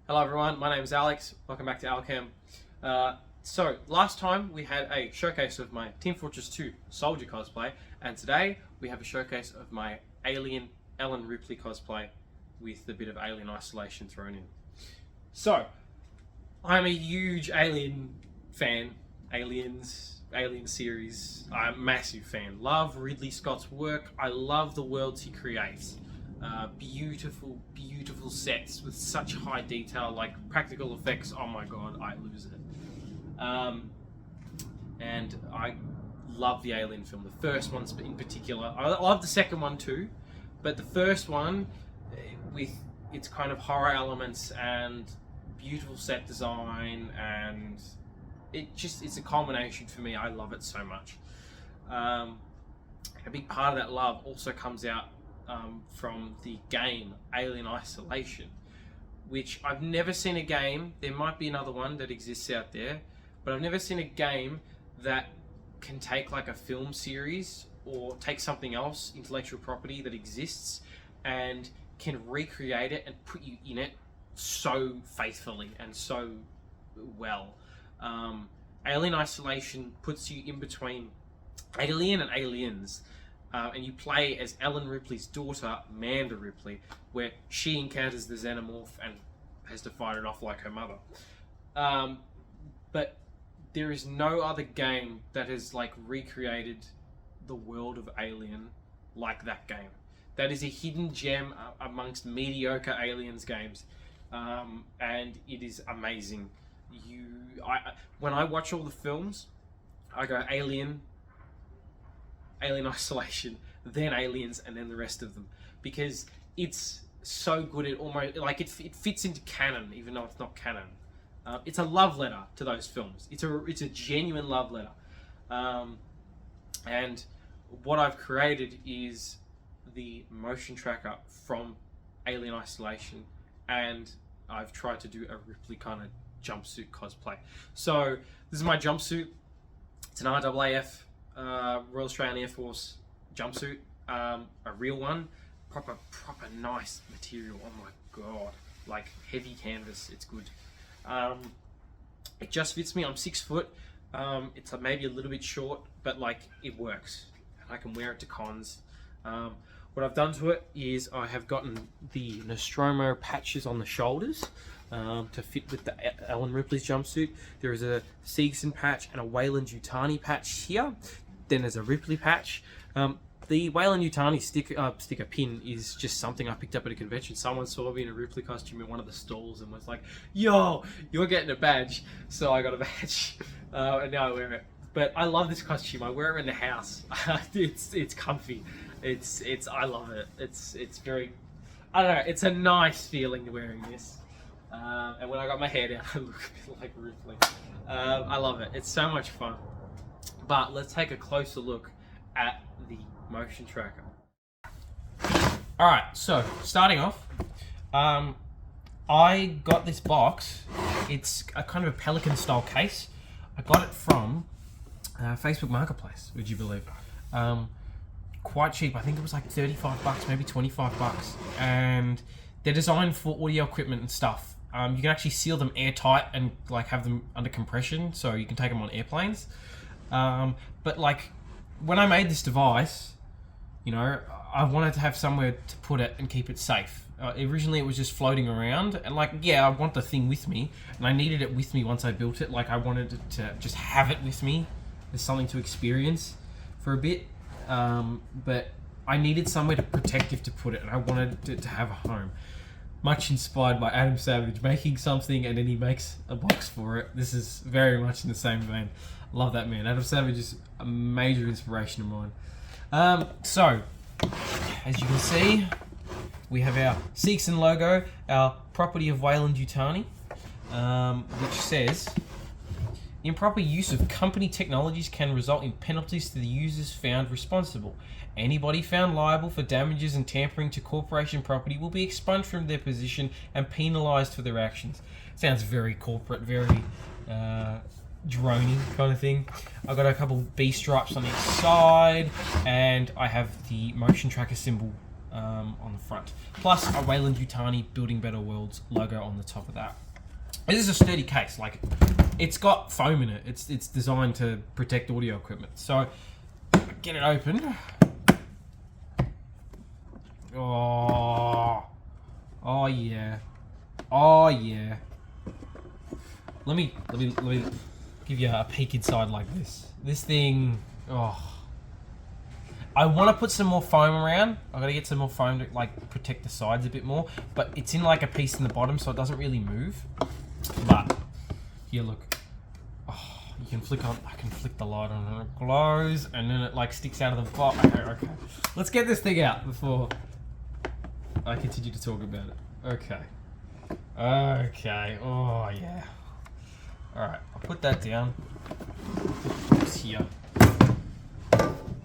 Hello everyone, my name is Alex. Welcome back to Alcem. So last time we had a showcase of my Team Fortress 2 Soldier cosplay, and today we have a showcase of my Alien Ellen Ripley cosplay with a bit of Alien Isolation thrown in. So, I'm a huge Alien fan. Alien series. I'm a massive fan. Love Ridley Scott's work. I love the worlds he creates. Beautiful sets with such high detail, like practical effects. Oh my god, I lose it. And I love the Alien film, the first one in particular. I love the second one too, but the first one, with its kind of horror elements and beautiful set design, and it's a culmination for me. I love it so much. A big part of that love also comes out from the game Alien Isolation, which I've never seen a game. There might be another one that exists out there, but I've never seen a game that can take like a film series or take something else, intellectual property that exists, and can recreate it and put you in it so faithfully and so well. Alien Isolation puts you in between Alien and Aliens. And you play as Ellen Ripley's daughter, Amanda Ripley, where she encounters the xenomorph and has to fight it off like her mother. But there is no other game that has like recreated the world of Alien like that game. That is a hidden gem amongst mediocre Aliens games, and it is amazing. When I watch all the films, I go Alien Isolation, then Aliens, and then the rest of them, because it's so good. It almost like it fits into canon, even though it's not canon. It's a love letter to those films. It's a genuine love letter, and what I've created is the motion tracker from Alien Isolation, and I've tried to do a Ripley kind of jumpsuit cosplay. So this is my jumpsuit. It's an RAAF. Royal Australian Air Force jumpsuit, a real one, proper nice material. Oh my god, like heavy canvas. It's good. It just fits me. I'm 6 foot. It's maybe a little bit short, but like it works. I can wear it to cons. What I've done to it is I have gotten the Nostromo patches on the shoulders to fit with the Ellen Ripley's jumpsuit. There is a Seegson patch and a Weyland-Yutani patch here. Then there's a Ripley patch. The Weyland-Yutani sticker pin is just something I picked up at a convention. Someone saw me in a Ripley costume in one of the stalls and was like, "Yo, you're getting a badge." So I got a badge, and now I wear it. But I love this costume. I wear it in the house. It's comfy. I love it. It's very, I don't know. It's a nice feeling wearing this. And when I got my hair down, I look a bit like Ripley. I love it. It's so much fun. But let's take a closer look at the motion tracker. Alright, so starting off, I got this box. It's a kind of a Pelican style case. I got it from Facebook Marketplace, would you believe? Quite cheap. I think it was like 35 bucks, maybe 25 bucks. And they're designed for audio equipment and stuff. You can actually seal them airtight and like have them under compression, so you can take them on airplanes. But like when I made this device, you know, I wanted to have somewhere to put it and keep it safe. Originally it was just floating around, and like, yeah, I want the thing with me, and I needed it with me once I built it. Like I wanted it to just have it with me as something to experience for a bit. But I needed somewhere protective to put it, and I wanted it to have a home. Much inspired by Adam Savage making something and then he makes a box for it. This is very much in the same vein. Love that man. Adam Savage is a major inspiration of mine. So, as you can see, we have our Seegson logo, our property of Weyland-Yutani, which says, improper use of company technologies can result in penalties to the users found responsible. Anybody found liable for damages and tampering to corporation property will be expunged from their position and penalised for their actions. Sounds very corporate, very drony kind of thing. I've got a couple B stripes on each side, and I have the motion tracker symbol on the front. Plus a Weyland-Yutani Building Better Worlds logo on the top of that. This is a sturdy case. Like, it's got foam in it. It's designed to protect audio equipment. So, get it open. Oh yeah. Oh yeah. Let me give you a peek inside like this. This thing, I want to put some more foam around. I gotta get some more foam to like protect the sides a bit more. But it's in like a piece in the bottom, so it doesn't really move. But here, look. Oh, you can flick on. I can flick the light on, and it glows, and then it like sticks out of the box. Okay. Let's get this thing out before I continue to talk about it. Okay. Oh yeah. All right. I'll put that down. It's here.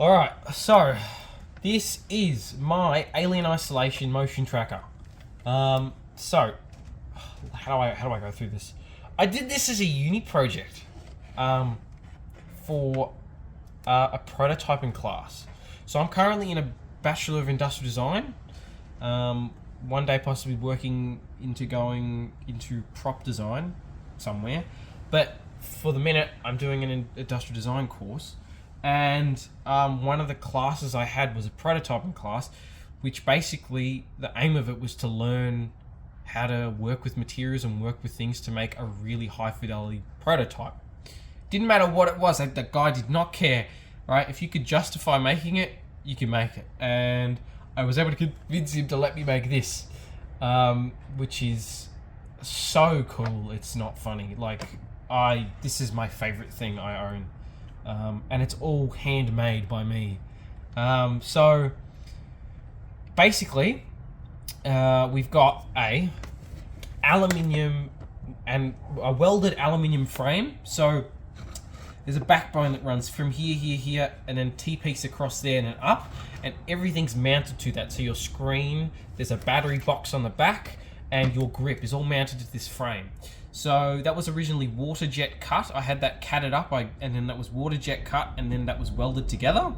All right. So this is my Alien Isolation motion tracker. So how do I go through this? I did this as a uni project for a prototyping class. So I'm currently in a Bachelor of Industrial Design. One day possibly working into going into prop design somewhere. But for the minute, I'm doing an industrial design course. And one of the classes I had was a prototyping class, which basically the aim of it was to learn how to work with materials and work with things to make a really high fidelity prototype. Didn't matter what it was, the guy did not care, right? If you could justify making it, you can make it. And I was able to convince him to let me make this, which is so cool. It's not funny. Like, this is my favorite thing I own. And it's all handmade by me. So basically, we've got a aluminium and a welded aluminium frame. So there's a backbone that runs from here, and then T-piece across there and then up, and everything's mounted to that. So your screen, there's a battery box on the back, and your grip is all mounted to this frame. So that was originally water jet cut. I had that catted up, and then that was water jet cut, and then that was welded together.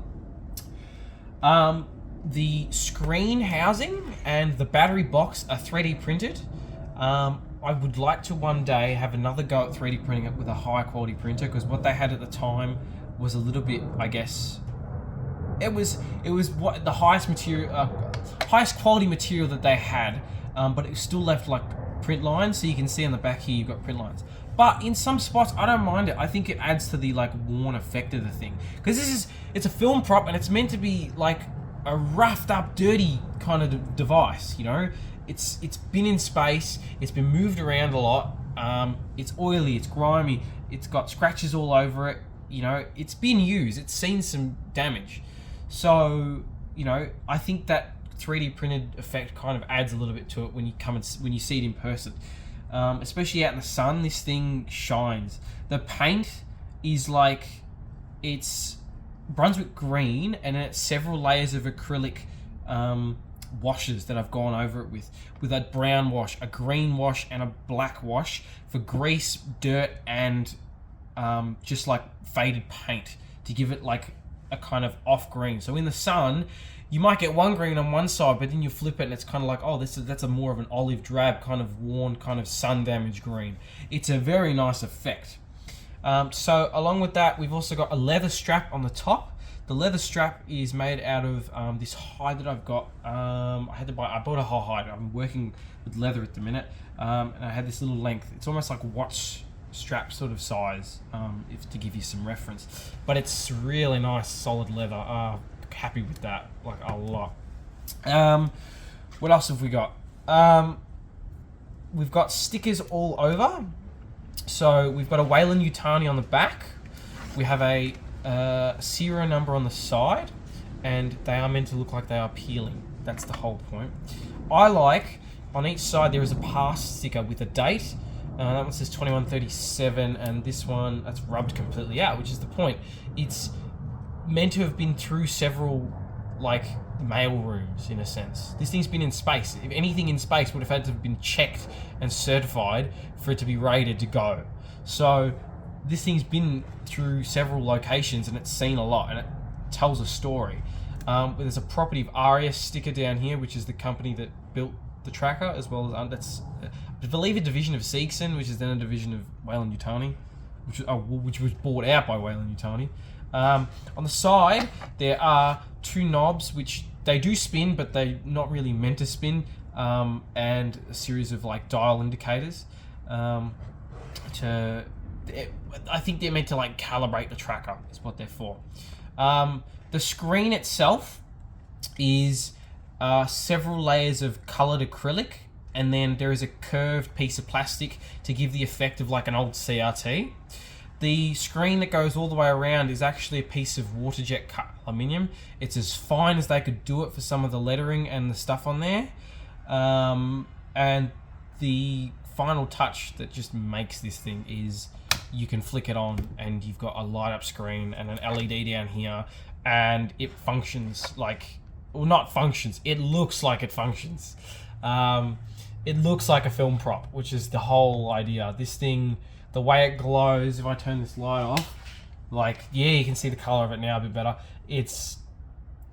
The screen housing and the battery box are 3D printed. I would like to one day have another go at 3D printing it with a high quality printer, because what they had at the time was a little bit, I guess, it was what the highest quality material that they had, but it still left like print lines. So you can see on the back here you've got print lines. But in some spots, I don't mind it. I think it adds to the like worn effect of the thing, because it's a film prop and it's meant to be like a roughed up, dirty kind of device. You know, it's been in space, it's been moved around a lot. It's oily, it's grimy, it's got scratches all over it. You know, it's been used, it's seen some damage. So, you know, I think that 3D printed effect kind of adds a little bit to it when you see it in person. Especially out in the sun, this thing shines. The paint is like, it's Brunswick green, and then it's several layers of acrylic washes that I've gone over it with a brown wash, a green wash, and a black wash for grease, dirt, and just like faded paint to give it like a kind of off green. So in the sun, you might get one green on one side, but then you flip it and it's kind of like, oh, that's a more of an olive drab kind of worn, kind of sun damaged green. It's a very nice effect. So along with that, we've also got a leather strap on the top. The leather strap is made out of this hide that I've got. I bought a whole hide. I'm working with leather at the minute, and I had this little length. It's almost like a watch strap sort of size, to give you some reference. But it's really nice, solid leather. Happy with that, like a lot. What else have we got? We've got stickers all over. So we've got a Weyland-Yutani on the back. We have a serial number on the side, and they are meant to look like they are peeling. That's the whole point. I like, on each side there is a pass sticker with a date. That one says 2137, and this one, that's rubbed completely out, which is the point. It's meant to have been through several like mail rooms, in a sense. This thing's been in space. If anything in space would have had to have been checked and certified for it to be rated to go. So this thing's been through several locations and it's seen a lot, and it tells a story. There's a Property of Aria sticker down here, which is the company that built the tracker, as well as that's I believe a division of Seegson, which is then a division of Weyland-Yutani, which was bought out by Weyland-Yutani. On the side, there are two knobs which they do spin, but they're not really meant to spin, and a series of like dial indicators. I think they're meant to like calibrate the tracker, is what they're for. The screen itself is several layers of colored acrylic, and then there is a curved piece of plastic to give the effect of like an old CRT. The screen that goes all the way around is actually a piece of water jet cut aluminium. It's as fine as they could do it for some of the lettering and the stuff on there. And the final touch that just makes this thing is you can flick it on and you've got a light up screen and an LED down here, and it functions like, well, not functions, it looks like it functions. It looks like a film prop, which is the whole idea. This thing, the way it glows, if I turn this light off, like, yeah, you can see the color of it now a bit better. It's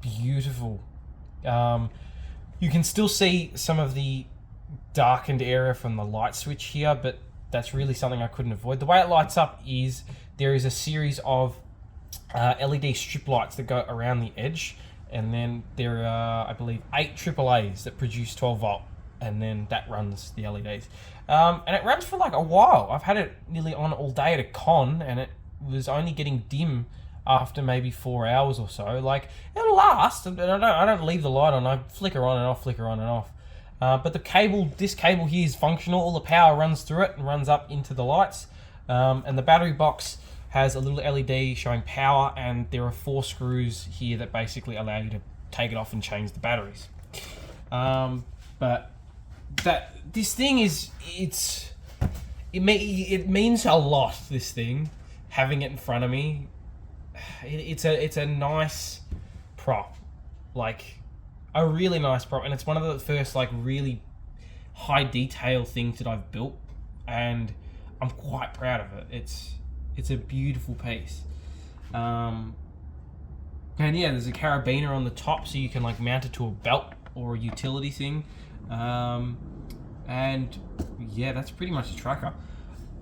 beautiful. You can still see some of the darkened area from the light switch here, but that's really something I couldn't avoid. The way it lights up is there is a series of LED strip lights that go around the edge, and then there are, I believe, 8 AAAs that produce 12 volt, and then that runs the LEDs. And it runs for like a while. I've had it nearly on all day at a con, and it was only getting dim after maybe 4 hours or so. Like, it'll last, and I don't leave the light on. I flicker on and off, flicker on and off. But the cable, this cable here is functional. All the power runs through it and runs up into the lights. And the battery box has a little LED showing power, and there are 4 screws here that basically allow you to take it off and change the batteries. But this thing is, it means a lot, this thing, having it in front of me. It's a nice prop, like a really nice prop, and it's one of the first like really high detail things that I've built, and I'm quite proud of it. It's a beautiful piece. And yeah, there's a carabiner on the top, so you can like mount it to a belt or a utility thing. And yeah, that's pretty much the tracker.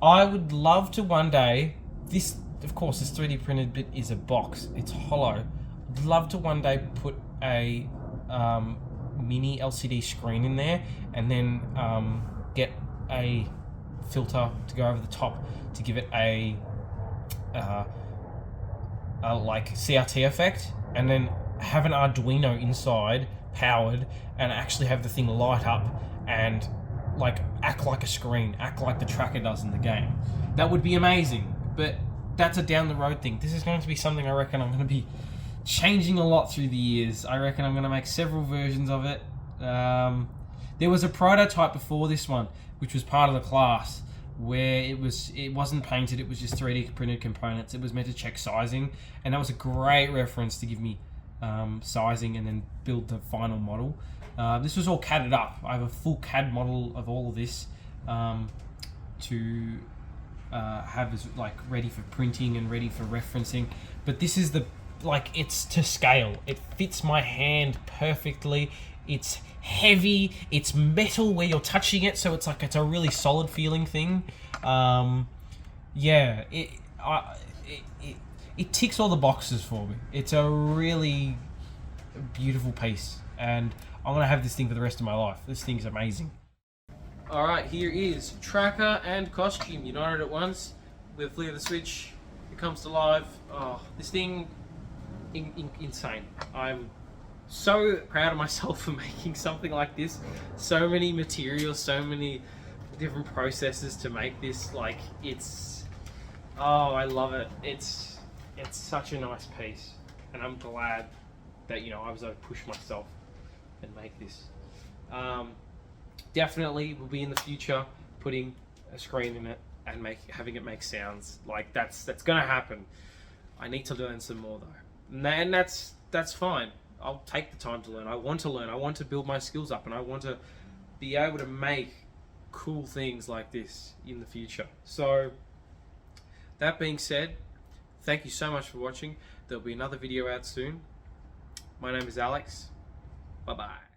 I would love to one day, this, of course, this 3D printed bit is a box, it's hollow. I'd love to one day put a mini LCD screen in there, and then get a filter to go over the top to give it a like CRT effect, and then have an Arduino inside powered, and actually have the thing light up and like act like a screen, act like the tracker does in the game. That would be amazing, but that's a down the road thing. This is going to be something I reckon I'm going to be changing a lot through the years. I reckon I'm going to make several versions of it. There was a prototype before this one, which was part of the class, where it wasn't painted, it was just 3D printed components. It was meant to check sizing, and that was a great reference to give me sizing and then build the final model. This was all CAD'd up. I have a full CAD model of all of this to have as like ready for printing and ready for referencing. But this is the, like, it's to scale. It fits my hand perfectly. It's heavy. It's metal where you're touching it, so it's like it's a really solid feeling thing. Yeah, it ticks all the boxes for me. It's a really beautiful piece, and I'm gonna have this thing for the rest of my life. This thing's amazing. All right, here is tracker and costume united at once. With a flick of the switch, it comes to life. Oh, this thing, insane. I'm so proud of myself for making something like this. So many materials, so many different processes to make this. Like, it's, oh, I love it. It's such a nice piece, and I'm glad that, you know, I was able to push myself and make this. Definitely will be in the future putting a screen in it and having it make sounds. Like, that's gonna happen. I need to learn some more though, and that's fine. I'll take the time to learn. I want to learn. I want to build my skills up, and I want to be able to make cool things like this in the future. So that being said, thank you so much for watching. There'll be another video out soon. My name is Alex. Bye-bye.